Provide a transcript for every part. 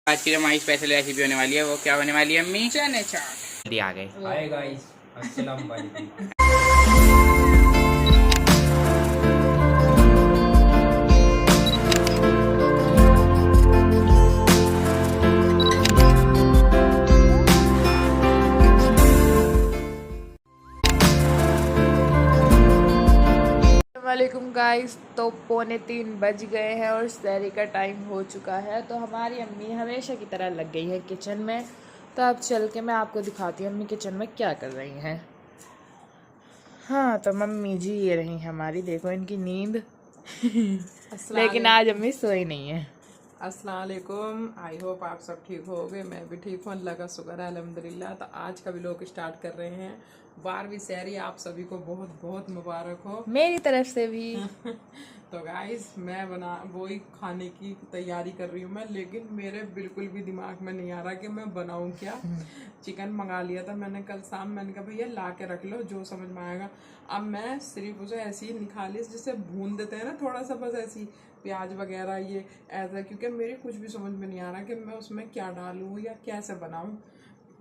आज की हमारी स्पेशल रेसिपी होने वाली है, वो क्या होने वाली है अम्मी? चने चाट। आ गए। हाय गाइस, अस्सलाम वालेकुम। वालेकुम गाइस, तो 2:45 बज गए हैं और सहरी का टाइम हो चुका है। तो हमारी अम्मी हमेशा की तरह लग गई है किचन में। तो अब चल के मैं आपको दिखाती हूँ अम्मी किचन में क्या कर रही हैं। हाँ, तो मम्मी जी ये रही हमारी, देखो इनकी नींद लेकिन आज अम्मी सोई नहीं है। अस्सलाम वालेकुम। आई होप आप सब ठीक होगे। मैं भी ठीक हूँ, अल्लाह का शुक्र है, अल्हम्दुलिल्लाह। तो आज का भी लोग स्टार्ट कर रहे हैं 12वीं सहरी। आप सभी को बहुत बहुत मुबारक हो मेरी तरफ से भी। तो गाइस, मैं वही खाने की तैयारी कर रही हूँ मैं, लेकिन मेरे बिल्कुल भी दिमाग में नहीं आ रहा कि मैं बनाऊँ क्या। चिकन मंगा लिया था मैंने कल शाम। मैंने कहा भैया ला के रख लो, जो समझ में आएगा। अब मैं सिर्फ उसे ऐसे ही निकाली, जिसे भून देते हैं ना थोड़ा सा, बस ऐसी प्याज वगैरह ये ऐसा, क्योंकि मेरे कुछ भी समझ में नहीं आ रहा कि मैं उसमें क्या डालूँ या कैसे बनाऊँ।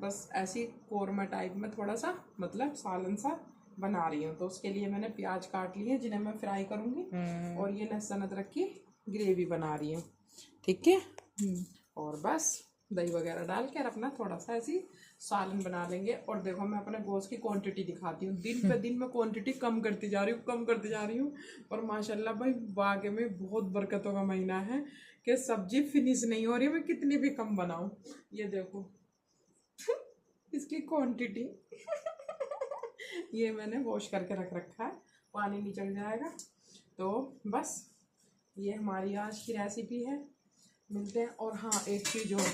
बस ऐसी कोरमा टाइप में थोड़ा सा, मतलब सालन सा बना रही हूँ। तो उसके लिए मैंने प्याज काट लिए जिन्हें मैं फ्राई करूँगी, और ये लहसुन अदरक की ग्रेवी बना रही हूँ, ठीक है। और बस दही वगैरह डाल के अपना थोड़ा सा ऐसी सालन बना लेंगे। और देखो, मैं अपने गोश्त की क्वांटिटी दिखाती हूँ। दिन पे दिन मैं क्वांटिटी कम करती जा रही हूँ, कम करती जा रही हूँ। और माशाल्लाह भाई, वाकई में बहुत बरकतों का महीना है कि सब्जी फिनिश नहीं हो रही है, मैं कितनी भी कम बनाऊँ। ये देखो इसकी क्वांटिटी ये मैंने वॉश करके रख रखा है, पानी निचल जाएगा। तो बस ये हमारी आज की रेसिपी है। मिलते हैं। और हाँ, एक चीज़ और,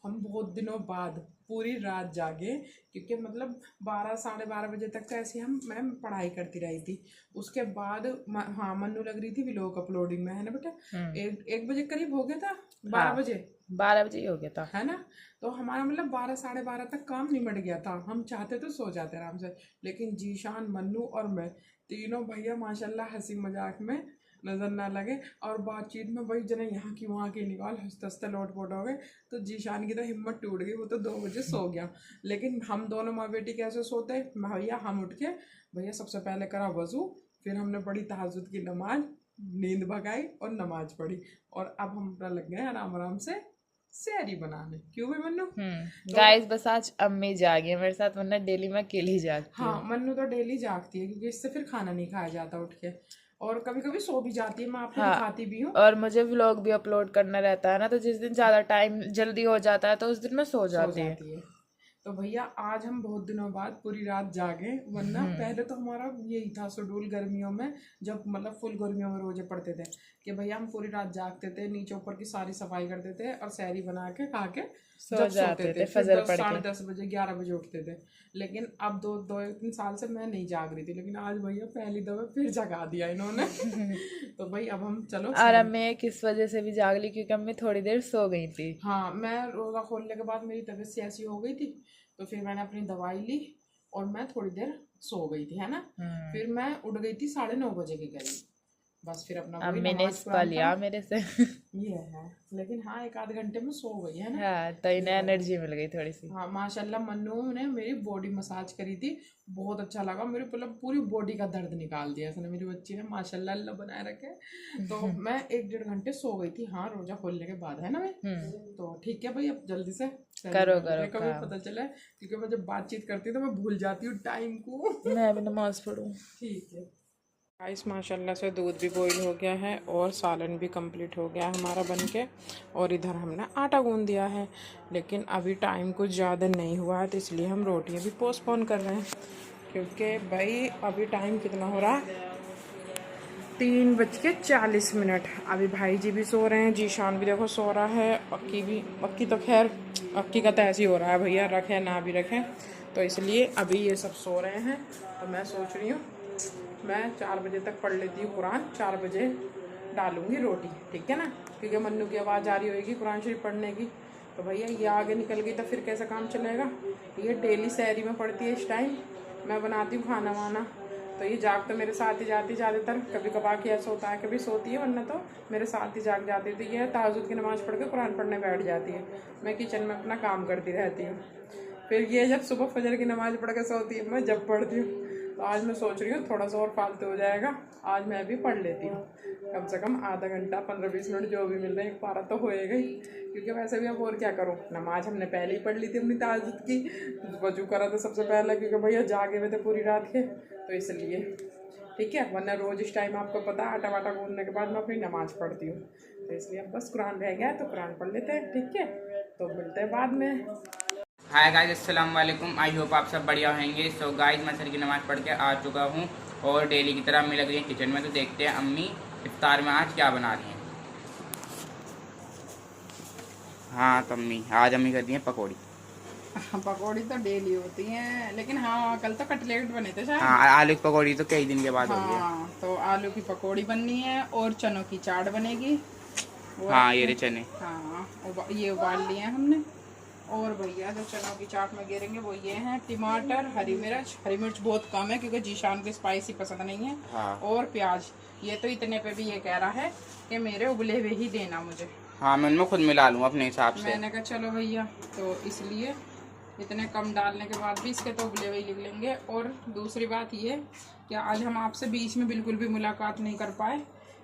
हम बहुत दिनों बाद पूरी रात जागे, क्योंकि मतलब 12 साढ़े 12 बजे तक तो ऐसे मैं पढ़ाई करती रही थी। उसके बाद हाँ, मन्नू लग रही थी व्लॉग अपलोडिंग में, है ना बेटा। 1 बजे करीब हो गया था, 12 बजे 12 बजे ही हो गया था, है ना। तो हमारा मतलब 12 साढ़े 12 तक काम निमट गया था। हम चाहते तो सो जाते आराम से, लेकिन जीशान, मन्नू और मैं तीनों भैया माशाल्लाह हंसी मजाक में नज़र ना लगे, और बातचीत में भाई जना यहाँ की वहाँ की निकाल, हंसते हंसते लोट पोट हो गए। तो जीशान की तो हिम्मत टूट गई, वो तो 2 बजे सो गया। लेकिन हम दोनों माँ बेटी कैसे सोते, भैया हम उठ के भैया सबसे पहले करा वज़ू, फिर हमने पढ़ी तहज्जुद की नमाज, नींद भगाई और नमाज पढ़ी, और अब हम लग गए आराम आराम से सहरी बनाने। क्यों भी मन्नू? गाइस बस आज अम्मी जागी है मेरे साथ, वरना डेली मैं अकेली जागती हूँ। हाँ, मन्नू तो डेली जागती है, क्योंकि इससे फिर खाना नहीं खाया जाता उठ के, और कभी कभी सो भी जाती है। मैं आपको दिखाती भी हूँ। और मुझे व्लॉग भी अपलोड करना रहता है ना, तो जिस दिन ज्यादा टाइम जल्दी हो जाता है तो उस दिन मैं सो जाती है। तो भैया आज हम बहुत दिनों बाद पूरी रात जागे, वरना पहले तो हमारा यही था शेड्यूल गर्मियों में, जब मतलब फुल गर्मियों में रोजे पड़ते थे कि भैया हम पूरी रात जागते थे, नीचे ऊपर की सारी सफाई करते थे और सहरी बना के खा के जब सोते थे, फिर 10:30 बजे 11 बजे उठते थे। लेकिन अब 2-3 साल से मैं नहीं जाग रही थी, लेकिन आज भैया पहली दफा फिर जगा दिया इन्होंने। तो भाई अब हम चलो। और अम्मी किस वजह से भी जाग ली, क्योंकि अम्मी थोड़ी देर सो गई थी। हाँ, मैं रोज़ा खोलने के बाद मेरी तबीयत सी ऐसी हो गई थी, तो फिर मैंने अपनी दवाई ली और मैं थोड़ी देर सो गई थी, है ना। फिर मैं उठ गई थी 9:30 बजे के करीब। बस फिर अपना अम्मी ने स्पा लिया मेरे से। ये है, लेकिन हाँ 1 आध घंटे में सो गई, है ना। हाँ, तो इन्हें एनर्जी मिल गई थोड़ी सी। हाँ माशाल्लाह, मन्नू ने मेरी बॉडी मसाज करी थी, बहुत अच्छा लगा। मेरे मतलब पूरी बॉडी का दर्द निकाल दिया इसने, मेरी बच्ची ने, माशाल्लाह अल्लाह बनाए रखे। तो मैं 1-1.5 घंटे सो गई थी, हाँ, रोजा खोलने के बाद, है ना मैं। तो ठीक है भाई, अब जल्दी से करो कभी पता चला, क्योंकि मैं जब बातचीत करती हूँ तो मैं भूल जाती हूँ टाइम को। मैं भी नमाज पढ़ूँ। ठीक है गाइस, माशाल्लाह से दूध भी बॉईल हो गया है और सालन भी कंप्लीट हो गया हमारा बनके, और इधर हमने आटा गूंद दिया है। लेकिन अभी टाइम कुछ ज़्यादा नहीं हुआ है, तो इसलिए हम रोटियां भी पोस्टपोन कर रहे हैं, क्योंकि भाई अभी टाइम कितना हो रहा है, 3:40। अभी भाई जी भी सो रहे हैं, जीशान भी देखो सो रहा है, अक्की तो खैर, अक्की का तो ऐसे ही हो रहा है भैया, रखें ना भी रखें। तो इसलिए अभी ये सब सो रहे हैं। तो मैं सोच रही हूँ मैं 4 बजे तक पढ़ लेती हूँ कुरान, 4 बजे डालूंगी रोटी, ठीक है ना, क्योंकि मन्नू की आवाज़ आ रही होगी कुरान शरीफ पढ़ने की। तो भैया ये आगे निकल गई तो फिर कैसा काम चलेगा। ये डेली सहरी में पढ़ती है इस टाइम, मैं बनाती हूँ खाना वाना, तो ये जाग तो मेरे साथ ही जाती ज़्यादातर, कभी कभार की ऐसा होता है कभी सोती है, वरना तो मेरे साथ ही जाग जाती थी। ये तहज्जुद की नमाज़ पढ़ के कुरान पढ़ने बैठ जाती है, मैं किचन में अपना काम करती रहती हूँ। फिर ये जब सुबह फजर की नमाज़ पढ़ के सोती है, मैं जब पढ़ती हूँ। तो आज मैं सोच रही हूँ थोड़ा सा और फालतू हो जाएगा, आज मैं भी पढ़ लेती हूँ, कम से कम आधा घंटा 15-20 मिनट जो भी मिल रहे हैं, एक पारा तो होएगा ही, क्योंकि वैसे भी अब और क्या करूँ। नमाज हमने पहले ही पढ़ ली थी अपनी तहज्जुद की, वजू करा था सबसे पहले, क्योंकि भैया जागे हुए थे पूरी रात के, तो इसलिए ठीक है। वरना रोज़ इस टाइम आपको पता है आटा वाटा गूंदने के बाद मैं अपनी नमाज़ पढ़ती हूँ, तो इसलिए अब बस कुरान रह गया है तो कुरान पढ़ लेते हैं, ठीक है। तो मिलते हैं बाद में। हाय गाइस, अस्सलाम वालेकुम। आई होप आप सब बढ़िया होंगे। सो गाइस, मैं सर की नमाज़ पढ़ के आ चुका हूँ और डेली की तरह अम्मी लग रही है किचन में। तो देखते हैं अम्मी इफ्तार में आज क्या बना रही हैं। हाँ तो अम्मी आज अम्मी कर दी हैं पकौड़ी। पकौड़ी तो डेली होती हैं, लेकिन हाँ कल तो कटलेट बने थे शायद। हाँ, आलू की पकौड़ी तो कई दिन के बाद हो गई है। हाँ तो आलू की पकौड़ी बननी है और चनों की चाट बनेगी। हाँ ये रे चने। हाँ ये उबाल लिए हैं हमने। और भैया जो चनों की चाट में गिरेंगे वो ये हैं टमाटर, हरी मिर्च बहुत कम है क्योंकि जीशान को स्पाइसी पसंद नहीं है। हाँ। और प्याज। ये तो इतने पे भी ये कह रहा है कि मेरे उबले हुए ही देना मुझे। हाँ मैं उनमें खुद मिला लूँ अपने हिसाब से। मैंने कहा चलो भैया, तो इसलिए इतने कम डालने के बाद भी इसके तो उबले हुए लिख लेंगे। और दूसरी बात ये कि आज हम आपसे बीच में बिल्कुल भी मुलाकात नहीं कर पाए,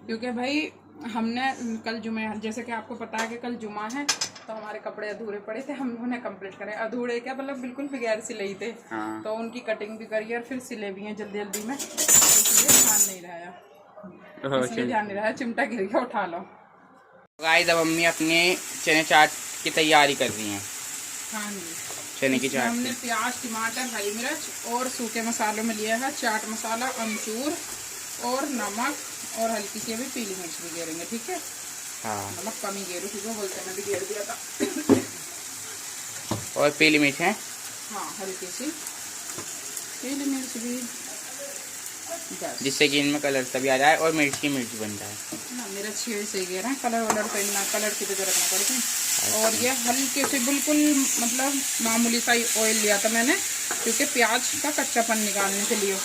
क्योंकि भाई हमने कल जुमे, जैसे कि आपको पता है कि कल जुमा है, तो हमारे कपड़े अधूरे पड़े थे, हम उन्हें कंप्लीट करें। अधूरे क्या मतलब बिल्कुल बगैर सिले थे। हाँ। तो उनकी कटिंग भी करी और फिर सिले भी हैं जल्दी जल्दी में, इसलिए ध्यान नहीं रहा, इसलिए ध्यान नहीं रहा। चिमटा गिर गया, उठा लो। गाइस अब अम्मी अपने चने चाट की तैयारी कर रही हैं। हाँ जी, चने की चाट हमने प्याज, टमाटर, हरी मिर्च और सूखे मसालों में लिया है चाट मसाला, अमचूर और नमक, और हल्की सी अभी पीली मिर्च भी गेरेंगे, ठीक है। हाँ मतलब कम ही गेरू, क्योंकि बोलते मैं भी गेर दिया था। और पीली मिर्च है। हाँ हल्की सी पीली मिर्च भी, जिससे कि इनमें कलर तभी आ जाए और मिर्च की मिर्च बन जाए ना। मेरा छेड़ से गेर है, कलर वलर तो इतना कलर की तो जरूरत ना पड़ती। और ये हल्के से बिल्कुल मतलब मामूली सा ही ऑयल लिया था मैंने, क्योंकि प्याज का कच्चापन निकालने के लिए।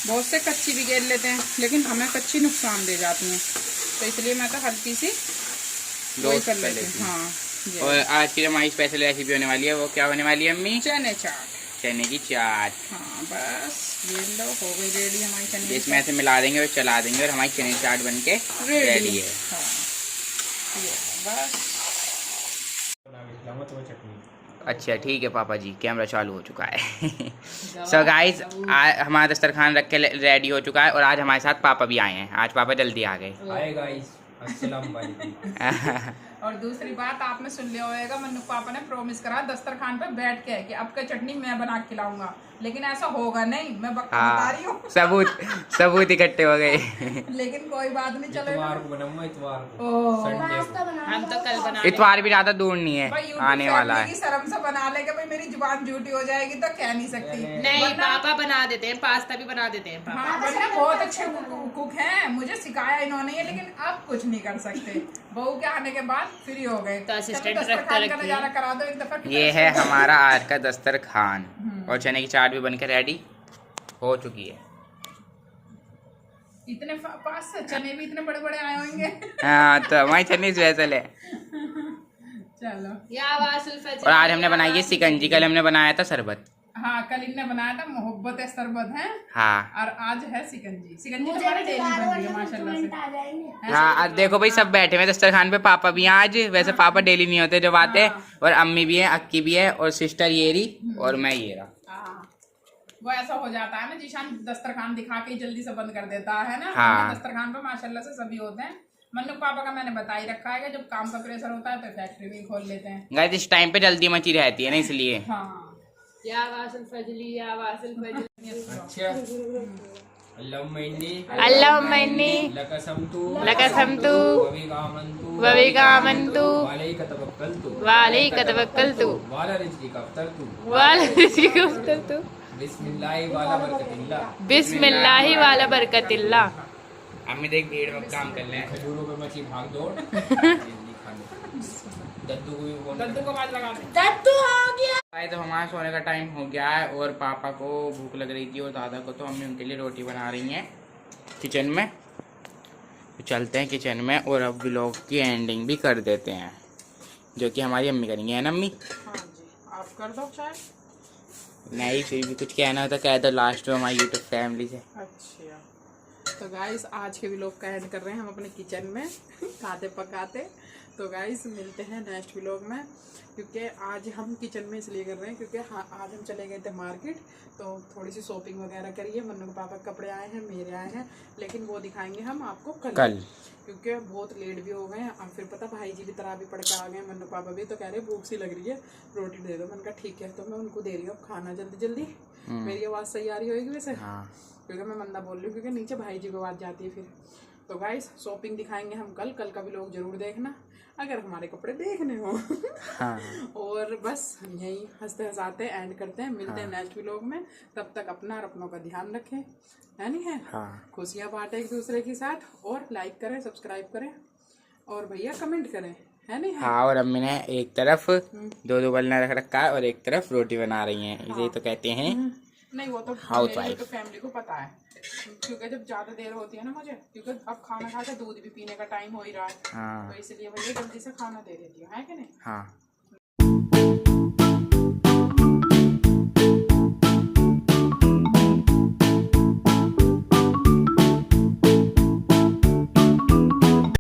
बहुत से कच्ची भी गेर लेते हैं, लेकिन हमें कच्ची नुकसान दे जाती हैं, तो इसलिए मैं तो हल्की सी वही कर लेती हूँ। हाँ। और आज की जो हमारी स्पेशल रेसिपी होने वाली है वो क्या होने वाली है अम्मी? चने चाट। चने की चाट। हाँ बस ये लो, हो गई रेडी हमारी चने की इसमें ऐसे मिला देंगे और चला देंगे और हमारी चने की चाट बन के रेडी है। हाँ ये बस। अच्छा ठीक है पापा जी, कैमरा चालू हो चुका है। सो गाइस हमारा दस्तरखान रख के रेडी हो चुका है और आज हमारे साथ पापा भी आए हैं। आज पापा जल्दी आ गए। हाय गाइस, अस्सलाम वालेकुम। और दूसरी बात आपने सुन लिया होगा, मन्नू पापा ने प्रॉमिस करा दस्तरखान पे बैठ के कि अब का चटनी मैं बना के खिलाऊंगा, लेकिन ऐसा होगा नहीं, मैं बता रही हूँ। सबूत इकट्ठे हो गए। लेकिन कोई बात नहीं, चलो इतवार को बनाऊंगा, इतवार को, संडे को। हम तो कल बना इतवार भी ज्यादा दूर नहीं है, आने वाला है। शर्म से बना ले कि भाई मेरी जुबान झूठी हो जाएगी तो कह नहीं सकती। नहीं, पापा बना देते हैं, पास्ता भी बना देते हैं पापा। हाँ वरना बहुत अच्छे कुक हैं, मुझे सिखाया इन्होंने, लेकिन अब कुछ नहीं कर सकते। बहू के आने के बाद फ्री हो गए, तो असिस्टेंट दस्तरखान का नजारा करा दो एक दफा। ये है हमारा आज का दस्तरखान और चने की चाट भी बनकर रेडी हो चुकी है। इतने पास से चने भी इतने बड़े बड़े आए होंगे। हाँ तो हमारी चटनी स्पेशल है। चलो। और आज हमने बनाई है शिकंजी, कल हमने बनाया था शरबत। हाँ कल इनने बनाया था मोहब्बत शरबत है। हाँ और आज है शिकंजी। शिकंजी तो हमारे डेली बन रही है माशाल्लाह से। हाँ और देखो भाई सब बैठे हुए दस्तरखान पे। पापा भी हैं आज, वैसे पापा डेली नहीं होते जब आते। और अम्मी भी है, अक्की भी है और सिस्टर ये रही और मैं ये रहा। वो ऐसा हो जाता है ना, जीशान दस्तरखान दिखा के जल्दी से बंद कर देता है ना। हाँ। दस्तरखान पे माशाल्लाह से सभी होते हैं। मन्नू पापा का मैंने बता ही रखा है कि जब काम का प्रेशर होता है तो फैक्ट्री भी खोल लेते हैं। गाइस इस टाइम पे जल्दी मची रहती है ना, इसलिए। हाँ। या वासिल फजली, या वासिल फजली। अच्छा, अल्लाहुम्मा इन्नी लकसमतु वबिका आमन्तु वालैका तवक्कलतु वाला रिज़्क़ी कफ्तरतु बिस्मिल्लाहि वाला बरकतिल्लाह। अम्मी देख भीड़ में काम कर रहे हैं। खजूरों पे मची भाग दौड़। जल्दी खा लो। दद्दू को भी बोल। दद्दू को आवाज लगा दे। दद्दू हो गया। गाइस तो हमारा सोने का टाइम हो गया है और पापा को भूख लग रही थी और दादा को, तो मम्मी उनके लिए रोटी बना रही हैं किचन में। तो चलते हैं किचन में और अब व्लॉग की एंडिंग भी कर देते हैं, जो कि हमारी अम्मी करेंगी, है ना अम्मी? हाँ जी, आप कर दो चाय। नहीं, फिर भी कुछ कहना होता कह दो लास्ट में हमारी यूट्यूब फैमिली से। अच्छा, तो गाइस आज के व्लॉग का एंड कर रहे हैं हम अपने किचन में खाते पकाते। तो गाइस मिलते हैं नेक्स्ट व्लॉग में, क्योंकि आज हम किचन में इसलिए कर रहे हैं क्योंकि आज हम चले गए थे मार्केट, तो थोड़ी सी शॉपिंग वगैरह करिए। मन्नू के पापा के कपड़े आए हैं, मेरे आए हैं, लेकिन वो दिखाएंगे हम आपको कल, क्योंकि बहुत लेट भी हो गए हैं। और फिर पता भाई जी की तरह भी पड़ के आ गए, मन्नू पापा भी तो कह रहे भूख सी लग रही है, रोटी दे दो। मैंने कहा ठीक है, तो मैं उनको दे रही हूँ खाना जल्दी जल्दी। मेरी आवाज़ सही आ रही होगी वैसे? हाँ, क्योंकि मैं मंदा बोल रही हूँ, क्योंकि नीचे भाई जी को आवाज़ जाती है फिर। तो गाइस शॉपिंग दिखाएंगे हम कल का भी लोग जरूर देखना अगर हमारे कपड़े देखने हो। हाँ। और बस यही हंसते हंसाते एंड करते हैं, मिलते हैं नेक्स्ट व्लॉग में। तब तक अपना और अपनों का ध्यान रखें, है नहीं है? हाँ। खुशियाँ बांटें एक दूसरे के साथ, और लाइक करें, सब्सक्राइब करें, और भैया कमेंट करें, है नहीं है? हाँ, और अम्मी ने एक तरफ दो बलना रख रखा है और एक तरफ रोटी बना रही हैं, इसे तो कहते हैं नहीं, वो तो हाउसवाइफ। तो फैमिली को पता है, क्योंकि जब ज्यादा देर होती है ना मुझे, क्योंकि अब खाना खा के दूध भी पीने का टाइम हो ही रहा है। हाँ। तो इसलिए भैया जल्दी से खाना दे देती हूँ, है कि नहीं? हाँ।